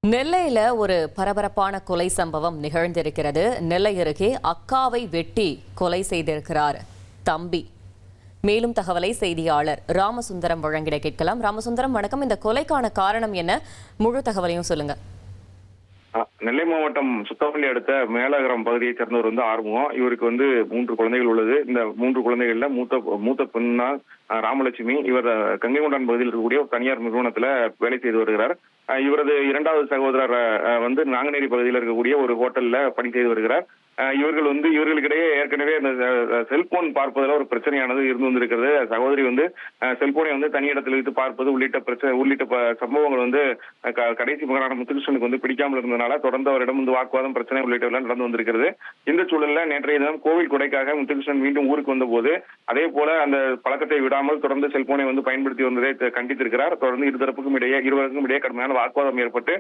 நெல்லையில ஒரு பரபரப்பான கொலை சம்பவம் நிகழ்ந்திருக்கிறது. நெல்லை அருகே அக்காவை வெட்டி கொலை செய்திருக்கிறார் தம்பி. மேலும் தகவலை செய்தியாளர் ராமசுந்தரம் வழங்கிட கேட்கலாம். ராமசுந்தரம், வணக்கம். இந்த கொலைக்கான காரணம் என்ன? முழு தகவலையும் சொல்லுங்க. நெல்லை மாவட்டம் சுத்தப்பள்ளி அடுத்த மேலகரம் பகுதியை சேர்ந்தவர் ஆறுமுகம். இவருக்கு 3 குழந்தைகள் உள்ளது. இந்த 3 குழந்தைகள்ல மூத்த பெண்ணா ராமலட்சுமி. இவர் கங்கைகொண்டான் பகுதியில் இருக்கக்கூடிய ஒரு தனியார் நிறுவனத்துல வேலை செய்து வருகிறார். இவரது இரண்டாவது சகோதரர் நாங்குநேரி பகுதியில் இருக்கக்கூடிய ஒரு ஹோட்டல்ல பணி செய்து வருகிறார். இவர்களுக்கிடையே ஏற்கனவே இந்த செல்போன் பார்ப்பதில் ஒரு பிரச்சனையானது இருந்து வந்திருக்கிறது. சகோதரி செல்போனை தனி இடத்தில் வைத்து பார்ப்பது உள்ளிட்ட சம்பவங்கள் கடைசி மகனான முத்துகிருஷ்ணனுக்கு பிடிக்காமல் இருந்ததுனால தொடர்ந்து அவரிடம் வாக்குவாதம், பிரச்சனை உள்ளிட்டவெல்லாம் நடந்து வந்திருக்கிறது. இந்த சூழல்ல நேற்றைய தினம் கோவில் கொடைக்காக முத்துகிருஷ்ணன் மீண்டும் ஊருக்கு வந்த போது அதே போல அந்த பழக்கத்தை விடாமல் தொடர்ந்து செல்போனை பயன்படுத்தி வந்ததை கண்டித்திருக்கிறார். தொடர்ந்து இருவருக்கும் இடையே கடுமையான வாக்குவாதம் ஏற்பட்டு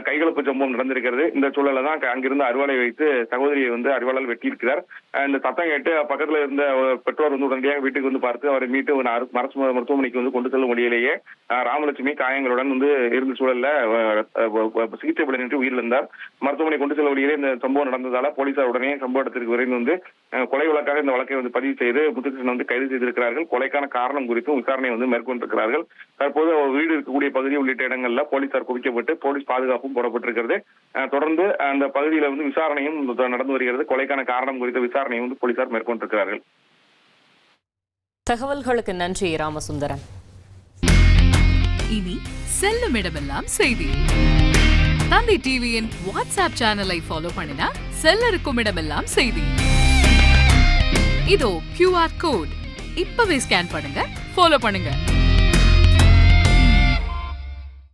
கைகலப்பு சம்பவம் நடந்திருக்கிறது. இந்த சூழல்ல தான் அங்கிருந்து அருவாளை வைத்து சகோதரியை அருவாளால் வெட்டியிருக்கிறார். இந்த சத்தம் கேட்டு பக்கத்துல இருந்த பெற்றோர் உடனடியாக வீட்டுக்கு பார்த்து அவரை மீட்டு அரசு மருத்துவமனைக்கு கொண்டு செல்லும் வழியிலேயே ராமலட்சுமி காயங்களுடன் இருந்த சூழல்ல சிகிச்சை பலனின்றி உயிரிழந்தார். மருத்துவமனை கொண்டு செல்லும் வழியிலே இந்த சம்பவம் நடந்ததால போலீசார் உடனே சம்பவ இடத்திற்கு விரைந்து கொலை வழக்காக இந்த வழக்கை பதிவு செய்து முத்துகிருஷ்ணன் கைது செய்திருக்கிறார்கள். கொலைக்கான காரணம் குறித்தும் விசாரணை மேற்கொண்டிருக்கிறார்கள். தற்போது வீடு இருக்கக்கூடிய பகுதி உள்ளிட்ட இடங்கள்ல போலீசார் குவிக்கப்பட்டு போலீஸ் பாதுகாப்பும் போடப்பட்டிருக்கிறது. தொடர்ந்து அந்த பகுதியில விசாரணையும் நடந்து வருகிறது. கொலைக்கான காரணம் குறித்த விசாரணையை போலீசார் மேற்கொண்டிருக்கிறார்கள். தகவல்களுக்கு நன்றி ராமசுந்தரம். இனி செல்லும் இடமெல்லாம் செய்தி. தந்தி டிவியின் வாட்ஸ்அப் சேனலை ஃபாலோ பண்ணினா செல்ல இருக்கும் இடமெல்லாம் செய்தி. இதோ QR கோட் இப்பவே ஸ்கேன் பண்ணுங்க, ஃபாலோ பண்ணுங்க.